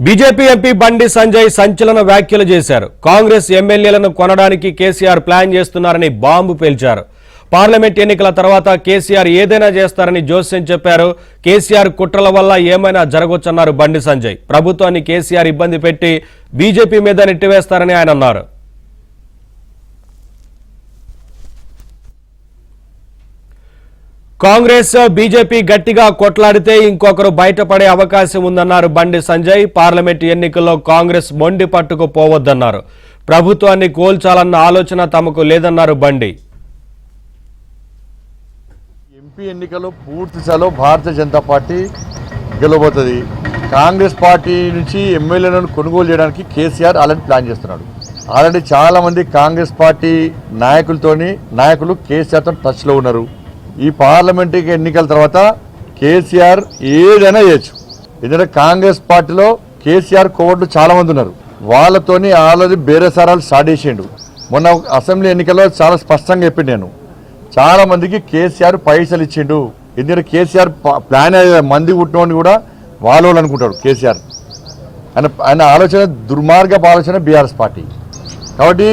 BJP MP Bandi Sanjay సంచలన వ్యాఖ్యలు చేశారు. కాంగ్రెస్ ఎమ్మెల్యేలను కొనడానికి కేసీఆర్ ప్లాన్ చేస్తున్నారని బాంబు పేల్చారు. పార్లమెంట్ ఎన్నికల తర్వాత కేసీఆర్ ఏదైనా చేస్తారని జోస్యం చెప్పారు. కేసీఆర్ కుట్రల వల్ల ఏమైనా జరగొచ్చన్నారు బండి సంజయ్. ప్రభుత్వాన్ని కేసీఆర్ ఇబ్బంది పెట్టి బీజేపీ మీద నెట్టివేస్తారని ఆయన అన్నారు. కాంగ్రెస్ బీజేపీ గట్టిగా కొట్లాడితే ఇంకొకరు బయటపడే అవకాశం ఉందన్నారు బండి సంజయ్. పార్లమెంట్ ఎన్నికల్లో కాంగ్రెస్ మొండి పట్టుకు పోవద్దన్నారు. ప్రభుత్వాన్ని కోల్చాలన్న ఆలోచన తమకు లేదన్నారు బండి. ఎంపీ ఎన్నికల్లో పూర్తి స్థాయిలో భారతీయ జనతా పార్టీ గెలవబోతుంది. కాంగ్రెస్ పార్టీ నుంచి ఎమ్మెల్యేలను కొనుగోలు చేయడానికి కేసీఆర్ ఆల్రెడీ ప్లాన్ చేస్తున్నాడు. ఆల్రెడీ చాలామంది కాంగ్రెస్ పార్టీ నాయకులు కేసీఆర్తో టచ్లో ఉన్నారు. ఈ పార్లమెంట్ ఎన్నికల తర్వాత కేసీఆర్ ఏదైనా చేయొచ్చు. ఎందుకంటే కాంగ్రెస్ పార్టీలో కేసీఆర్ కోవట్లు చాలా మంది ఉన్నారు. వాళ్ళతోని ఆల్రెడీ బేరేసారాలు స్టార్ట్ చేసిండు. మొన్న అసెంబ్లీ ఎన్నికల్లో చాలా స్పష్టంగా చెప్పిండు, నేను చాలా మందికి కేసీఆర్ పైసలు ఇచ్చిండు. ఎందుకంటే కేసీఆర్ ప్లాన్ మంది పుట్టినోని కూడా వాళ్ళు అనుకుంటాడు కేసీఆర్. ఆయన ఆలోచన దుర్మార్గపు ఆలోచన బీఆర్ఎస్ పార్టీ. కాబట్టి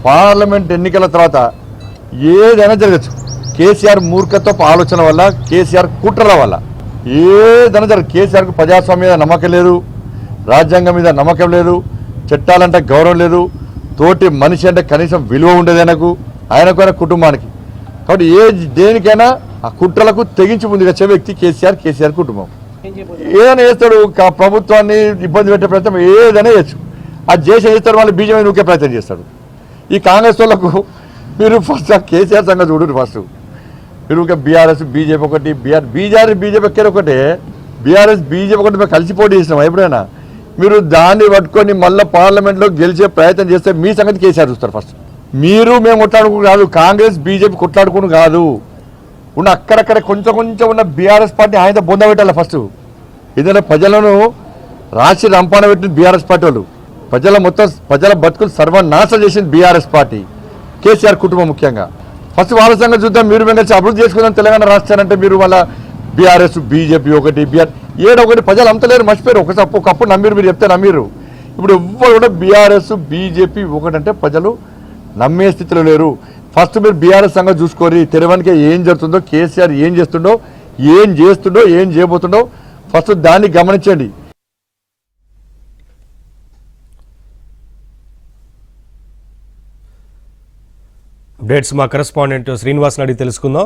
పార్లమెంట్ ఎన్నికల తర్వాత ఏదైనా జరగచ్చు. కేసీఆర్ మూర్ఖత్వపు ఆలోచన వల్ల, కేసీఆర్ కుట్రల వల్ల ఏదైనా జరగదు. కేసీఆర్కు ప్రజాస్వామ్యం మీద నమ్మకం లేదు, రాజ్యాంగం మీద నమ్మకం లేదు, చట్టాలంటే గౌరవం లేదు, తోటి మనిషి అంటే కనీసం విలువ ఉండేది ఆయనకు కుటుంబానికి. కాబట్టి దేనికైనా ఆ కుట్రలకు తెగించి ముందుకు వచ్చే వ్యక్తి కేసీఆర్ కుటుంబం. ఏదైనా చేస్తాడు, ప్రభుత్వాన్ని ఇబ్బంది పెట్టే ప్రయత్నం ఏదైనా చేయొచ్చు. అది చేసి చేస్తాడు, వాళ్ళు బీజేపీ నూకే ప్రయత్నం చేస్తాడు. ఈ కాంగ్రెస్ వాళ్ళకు మీరు ఫస్ట్ కేసీఆర్ సంగతి చూడండి. ఫస్ట్ మీరు బీఆర్ఎస్ బీజేపీ ఒకటి, బీజేపీ ఎక్కడ ఒకటే, బీఆర్ఎస్ బీజేపీ ఒకటి మేము కలిసి పోటీ చేసినాం. ఎప్పుడైనా మీరు దాన్ని పట్టుకొని మళ్ళీ పార్లమెంట్లో గెలిచే ప్రయత్నం చేస్తే మీ సంగతి కేసీఆర్ చూస్తారు. ఫస్ట్ మేము కొట్లాడుకుని కాదు, కాంగ్రెస్ బీజేపీ కొట్లాడుకుని కాదు, ఉన్న అక్కడక్కడ కొంచెం ఉన్న బీఆర్ఎస్ పార్టీ ఆయన బొంద పెట్టాలి ఫస్ట్. ఏదైనా ప్రజలను రాసి రంపాన పెట్టిన బీఆర్ఎస్ పార్టీ వాళ్ళు, ప్రజల బతుకులు సర్వనాశనం చేసింది బీఆర్ఎస్ పార్టీ, కేసీఆర్ కుటుంబం ముఖ్యంగా. ఫస్ట్ వాళ్ళ సంగతి చూద్దాం. మీరు మేము కలిసి అభివృద్ధి చేసుకుందాం తెలంగాణ రాష్ట్రానంటే మీరు వాళ్ళ బీఆర్ఎస్ బీజేపీ ఒకటి, ఒకటి ప్రజలు అంతలేరు, మర్చిపోయారు. ఒకప్పుడు నమ్మిరు, మీరు చెప్తే నమ్మిరు. ఇప్పుడు ఎవ్వరు కూడా బీఆర్ఎస్ బీజేపీ ఒకటంటే ప్రజలు నమ్మే స్థితిలో లేరు. ఫస్ట్ మీరు బీఆర్ఎస్ సంగతి చూసుకోరి. తెరవనికి ఏం జరుగుతుందో, కేసీఆర్ ఏం చేస్తుండో, ఏం చేయబోతుండో ఫస్ట్ దాన్ని గమనించండి. అప్డేట్స్ మా కరెస్పాండెంట్ శ్రీనివాస్ అడిగి తెలుసుకుందాం.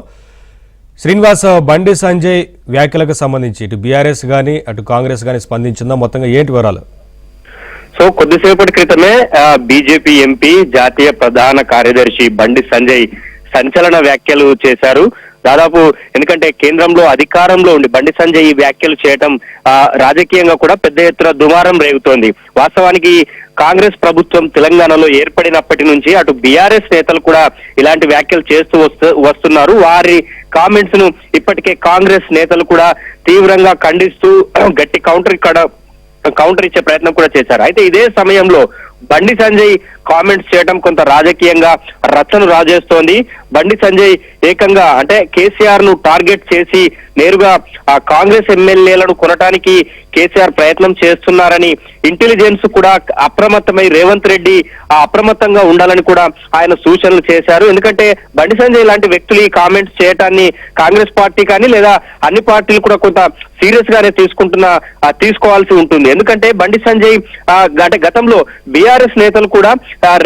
శ్రీనివాస్, బండి సంజయ్ వ్యాఖ్యలకు సంబంధించి ఇటు బీఆర్ఎస్ కానీ అటు కాంగ్రెస్ కానీ స్పందించిందా? మొత్తంగా ఏంటి వివరాలు? సో కొద్దిసేపటి క్రితమే బీజేపీ ఎంపీ జాతీయ ప్రధాన కార్యదర్శి బండి సంజయ్ సంచలన వ్యాఖ్యలు చేశారు. దాదాపు ఎందుకంటే కేంద్రంలో అధికారంలో ఉండి బండి సంజయ్ ఈ వ్యాఖ్యలు చేయడం రాజకీయంగా కూడా పెద్ద ఎత్తున దుమారం రేగుతోంది. వాస్తవానికి కాంగ్రెస్ ప్రభుత్వం తెలంగాణలో ఏర్పడినప్పటి నుంచి అటు బీఆర్ఎస్ నేతలు కూడా ఇలాంటి వ్యాఖ్యలు చేస్తూ వస్తున్నారు. వారి కామెంట్స్ ను ఇప్పటికే కాంగ్రెస్ నేతలు కూడా తీవ్రంగా ఖండిస్తూ గట్టి కౌంటర్ ఇచ్చే ప్రయత్నం కూడా చేశారు. అయితే ఇదే సమయంలో బండి సంజయ్ కామెంట్స్ చేయడం కొంత రాజకీయంగా రచ్చను రాజేస్తోంది. బండి సంజయ్ ఏకంగా అంటే కేసీఆర్ ను టార్గెట్ చేసి నేరుగా ఆ కాంగ్రెస్ ఎమ్మెల్యేలను కొనటానికి కేసీఆర్ ప్రయత్నం చేస్తున్నారని ఇంటెలిజెన్స్ కూడా అప్రమత్తమై రేవంత్ రెడ్డి అప్రమత్తంగా ఉండాలని కూడా ఆయన సూచనలు చేశారు. ఎందుకంటే బండి సంజయ్ లాంటి వ్యక్తులు ఈ కామెంట్స్ చేయటాన్ని కాంగ్రెస్ పార్టీ కానీ లేదా అన్ని పార్టీలు కూడా కొంత సీరియస్ గానే తీసుకోవాల్సి ఉంటుంది. ఎందుకంటే బండి సంజయ్ గతంలో బీఆర్ఎస్ నేతలు కూడా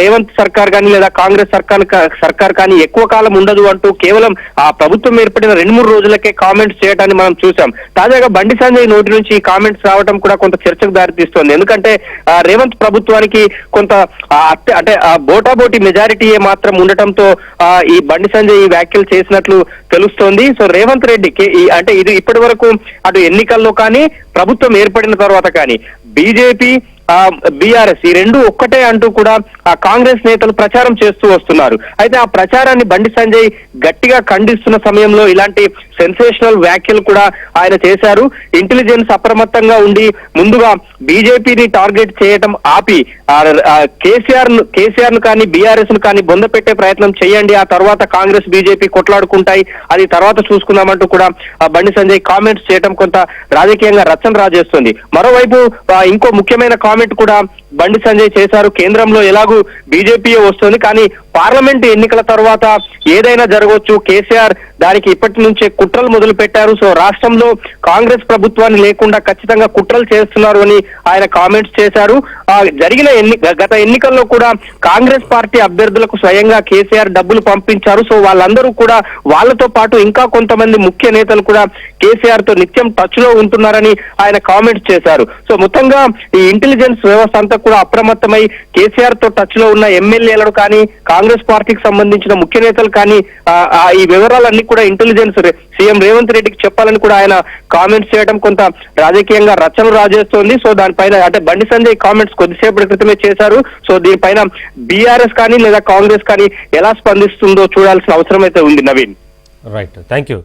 రేవంత్ సర్కార్ కానీ లేదా కాంగ్రెస్ సర్కార్ కానీ ఎక్కువ కాలం ఉండదు అంటూ కేవలం ఆ ప్రభుత్వం ఏర్పడిన 2-3 రోజులకే కామెంట్స్ చేయడాన్ని మనం చూసాం. తాజాగా బండి సంజయ్ నోటి నుంచి ఈ కామెంట్స్ రావడం కూడా కొంత చర్చకు దారితీస్తోంది. ఎందుకంటే రేవంత్ ప్రభుత్వానికి కొంత అంటే బోటాబోటి మెజారిటీ మాత్రం ఉండటంతో ఈ బండి సంజయ్ ఈ వ్యాఖ్యలు చేసినట్లు తెలుస్తోంది. సో రేవంత్ రెడ్డికి అంటే ఇది ఇప్పటి వరకు అటు ఎన్నికల్లో కానీ ప్రభుత్వం ఏర్పడిన తర్వాత కానీ బీజేపీ బీఆర్ఎస్ ఈ రెండు ఒక్కటే అంటూ కూడా కాంగ్రెస్ నేతలు ప్రచారం చేస్తూ వస్తున్నారు. అయితే ఆ ప్రచారాన్ని బండి సంజయ్ గట్టిగా ఖండిస్తున్న సమయంలో ఇలాంటి సెన్సేషనల్ వ్యాఖ్యలు కూడా ఆయన చేశారు. ఇంటెలిజెన్స్ అప్రమత్తంగా ఉండి ముందుగా బీజేపీని టార్గెట్ చేయటం ఆపి కేసీఆర్ ను కానీ బీఆర్ఎస్ ను కానీ బొంద పెట్టే ప్రయత్నం చేయండి, ఆ తర్వాత కాంగ్రెస్ బీజేపీ కొట్లాడుకుంటాయి, అది తర్వాత చూసుకుందామంటూ కూడా బండి సంజయ్ కామెంట్స్ చేయడం కొంత రాజకీయంగా రచ్చన రాజేస్తుంది. మరోవైపు ఇంకో ముఖ్యమైన కామెంట్ కూడా బండి సంజయ్ చేశారు. కేంద్రంలో ఎలాగూ బీజేపీ వస్తుంది, కానీ పార్లమెంట్ ఎన్నికల తర్వాత ఏదైనా జరగవచ్చు, కేసీఆర్ దానికి ఇప్పటి నుంచే కుట్రలు మొదలు పెట్టారు. సో రాష్ట్రంలో కాంగ్రెస్ ప్రభుత్వాన్ని లేకుండా ఖచ్చితంగా కుట్రలు చేస్తున్నారు అని ఆయన కామెంట్స్ చేశారు. జరిగిన గత ఎన్నికల్లో కూడా కాంగ్రెస్ పార్టీ అభ్యర్థులకు స్వయంగా కేసీఆర్ డబ్బులు పంపించారు. సో వాళ్ళందరూ కూడా వాళ్ళతో పాటు ఇంకా కొంతమంది ముఖ్య నేతలు కూడా కేసీఆర్ తో నిత్యం టచ్ లో ఉంటున్నారని ఆయన కామెంట్స్ చేశారు. సో మొత్తంగా ఈ ఇంటెలిజెన్స్ వ్యవస్థ అంతా కూడా అప్రమత్తమై కేసీఆర్ తో టచ్ లో ఉన్న ఎమ్మెల్యేలు కానీ కాంగ్రెస్ పార్టీకి సంబంధించిన ముఖ్య నేతలు కానీ ఈ వివరాలన్నీ కూడా ఇంటెలిజెన్స్ సీఎం రేవంత్ రెడ్డికి చెప్పాలని కూడా ఆయన కామెంట్స్ చేయడం కొంత రాజకీయంగా రచ్చన రాజేస్తోంది. సో దానిపైన అంటే బండి సంజయ్ కామెంట్స్ కొద్దిసేపటి క్రితమే చేశారు. సో దీనిపైన బీఆర్ఎస్ కానీ లేదా కాంగ్రెస్ కానీ ఎలా స్పందిస్తుందో చూడాల్సిన అవసరం అయితే ఉంది. Naveen, right, thank you.